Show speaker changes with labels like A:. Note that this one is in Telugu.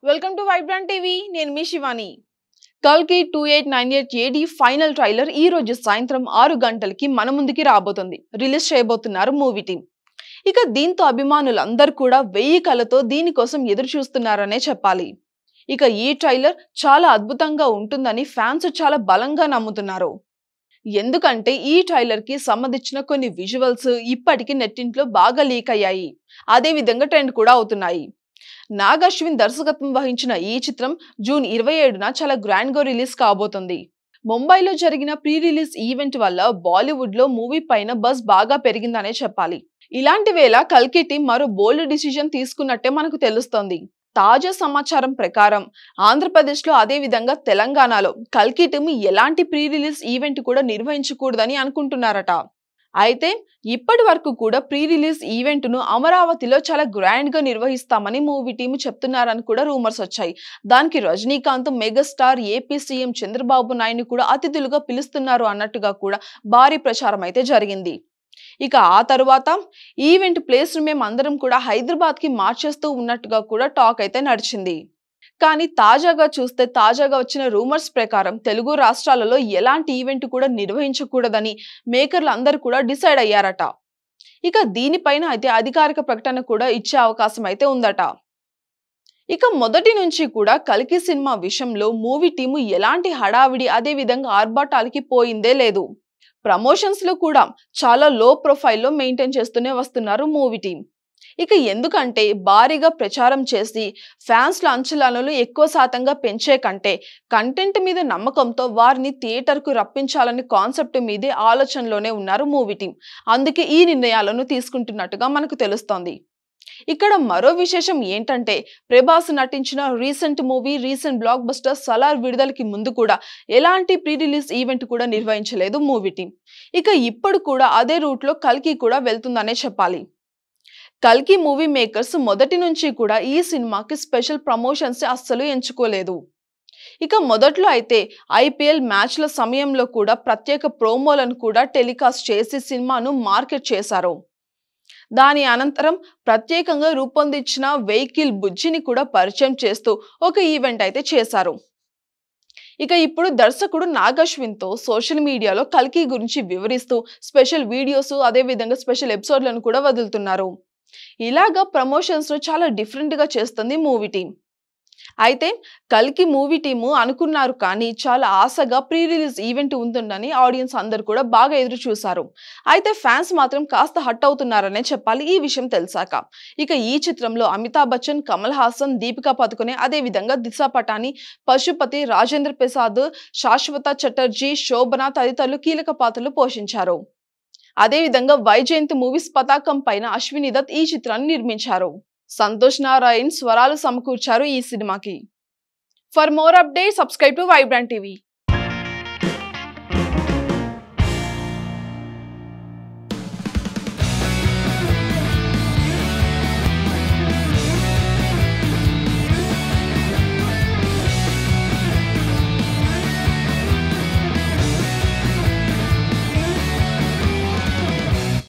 A: వెల్కమ్ టు వైబ్రాంట్ టీవీ నేను మీ శివాని కల్కి 2898 ఏడి ఫైనల్ ట్రైలర్ ఈ రోజు సాయంత్రం 6 గంటలకి మన ముందుకి రాబోతుంది. రిలీజ్ చేయబోతున్నారు మూవీ టీం. ఇక దీంతో అభిమానులందరూ కూడా 1000 కళ్ళతో దీనికోసం ఎదురు చూస్తున్నారనే చెప్పాలి. ఇక ఈ ట్రైలర్ చాలా అద్భుతంగా ఉంటుందని ఫ్యాన్స్ చాలా బలంగా నమ్ముతున్నారు. ఎందుకంటే ఈ ట్రైలర్ కి సంబంధించిన కొన్ని విజువల్స్ ఇప్పటికి నెట్టింట్లో బాగా లీక్ అయ్యాయి. అదే విధంగా ట్రెండ్ కూడా అవుతున్నాయి. నాగ్ అశ్విన్ దర్శకత్వం వహించిన ఈ చిత్రం జూన్ 27న చాలా గ్రాండ్ గా రిలీజ్ కాబోతుంది. ముంబైలో జరిగిన ప్రీ రిలీజ్ ఈవెంట్ వల్ల బాలీవుడ్ లో మూవీ పైన బజ్ బాగా పెరిగిందనే చెప్పాలి. ఇలాంటి వేళ కల్కి టీం మరో బోల్డ్ డిసిజన్ తీసుకున్నట్టే మనకు తెలుస్తోంది. తాజా సమాచారం ప్రకారం ఆంధ్రప్రదేశ్ లో అదే విధంగా తెలంగాణలో కల్కి టీం ఎలాంటి ప్రీ రిలీజ్ ఈవెంట్ కూడా నిర్వహించకూడదని అనుకుంటున్నారట. అయితే ఇప్పటి వరకు కూడా ప్రీ రిలీజ్ ఈవెంట్ ను అమరావతిలో చాలా గ్రాండ్ గా నిర్వహిస్తామని మూవీ టీం చెప్తున్నారని కూడా రూమర్స్ వచ్చాయి. దానికి Rajinikanth, megastar, AP CM Chandrababu Naidu కూడా అతిథులుగా పిలుస్తున్నారు అన్నట్టుగా కూడా భారీ ప్రచారం అయితే జరిగింది. ఇక ఆ తరువాత ఈవెంట్ ప్లేస్ ను మేము అందరం కూడా హైదరాబాద్ కి మార్చేస్తూ ఉన్నట్టుగా కూడా టాక్ అయితే నడిచింది. కానీ తాజాగా వచ్చిన రూమర్స్ ప్రకారం తెలుగు రాష్ట్రాలలో ఎలాంటి ఈవెంట్ కూడా నిర్వహించకూడదని మేకర్లు అందరూ కూడా డిసైడ్ అయ్యారట. ఇక దీనిపైన అయితే అధికారిక ప్రకటన కూడా ఇచ్చే అవకాశం అయితే ఉందట. ఇక మొదటి నుంచి కూడా కల్కి సినిమా విషయంలో మూవీ టీము ఎలాంటి హడావిడి అదే విధంగా ఆర్భాటాలకి పోయిందే లేదు. ప్రమోషన్స్ లో కూడా చాలా లో ప్రొఫైల్లో మెయింటైన్ చేస్తూనే వస్తున్నారు మూవీ టీం. ఇక ఎందుకంటే భారీగా ప్రచారం చేసి ఫ్యాన్స్ల అంచనాలను ఎక్కువ శాతంగా పెంచే కంటే కంటెంట్ మీద నమ్మకంతో వారిని థియేటర్ కు రప్పించాలనే కాన్సెప్ట్ మీదే ఆలోచనలోనే ఉన్నారు మూవీ టీం. అందుకే ఈ నిర్ణయాలను తీసుకుంటున్నట్టుగా మనకు తెలుస్తోంది. ఇక్కడ మరో విశేషం ఏంటంటే ప్రభాస్ నటించిన రీసెంట్ బ్లాక్ బస్టర్ సలార్ విడుదలకి ముందు కూడా ఎలాంటి ప్రీ రిలీజ్ ఈవెంట్ కూడా నిర్వహించలేదు మూవీ టీం. ఇక ఇప్పుడు కూడా అదే రూట్ లో కల్కి కూడా వెళ్తుందనే చెప్పాలి. కల్కి మూవీ మేకర్స్ మొదటి నుంచి కూడా ఈ సినిమాకి స్పెషల్ ప్రమోషన్స్ అస్సలు ఎంచుకోలేదు. ఇక మొదట్లో అయితే ఐపీఎల్ మ్యాచ్ల సమయంలో కూడా ప్రత్యేక ప్రోమోలను కూడా టెలికాస్ట్ చేసి సినిమాను మార్కెట్ చేశారు. దాని అనంతరం ప్రత్యేకంగా రూపొందించిన వెహికల్ బుజ్జిని కూడా పరిచయం చేస్తూ ఒక ఈవెంట్ అయితే చేశారు. ఇక ఇప్పుడు దర్శకుడు నాగ్ అశ్విన్ తో సోషల్ మీడియాలో కల్కి గురించి వివరిస్తూ స్పెషల్ వీడియోస్ అదే విధంగా స్పెషల్ ఎపిసోడ్లను కూడా వదులుతున్నారు. ఇలాగా ప్రమోషన్స్ ను చాలా డిఫరెంట్ గా చేస్తుంది మూవీ టీం. అయితే కల్కి మూవీ టీము అనుకున్నారు కానీ చాలా ఆశగా ప్రీ రిలీజ్ ఈవెంట్ ఉంటుందని ఆడియన్స్ అందరు కూడా బాగా ఎదురు చూశారు. అయితే ఫ్యాన్స్ మాత్రం కాస్త హట్ అవుతున్నారనే చెప్పాలి ఈ విషయం తెలిసాక. ఇక ఈ చిత్రంలో అమితాబ్ బచ్చన్, కమల్ హాసన్, దీపికా పదుకొనే అదే విధంగా దిశా పటాని, పశుపతి, రాజేంద్ర ప్రసాద్, శాశ్వత చటర్జీ, శోభన తదితరులు కీలక పాత్రలు పోషించారు. అదే విధంగా వైజయంతి మూవీస్ పతాకం పైన అశ్విని దత్ ఈ చిత్రాన్ని నిర్మించారు. సంతోష్ నారాయణ్ స్వరాలు సమకూర్చారు ఈ సినిమాకి. For more updates subscribe to Vibrant TV.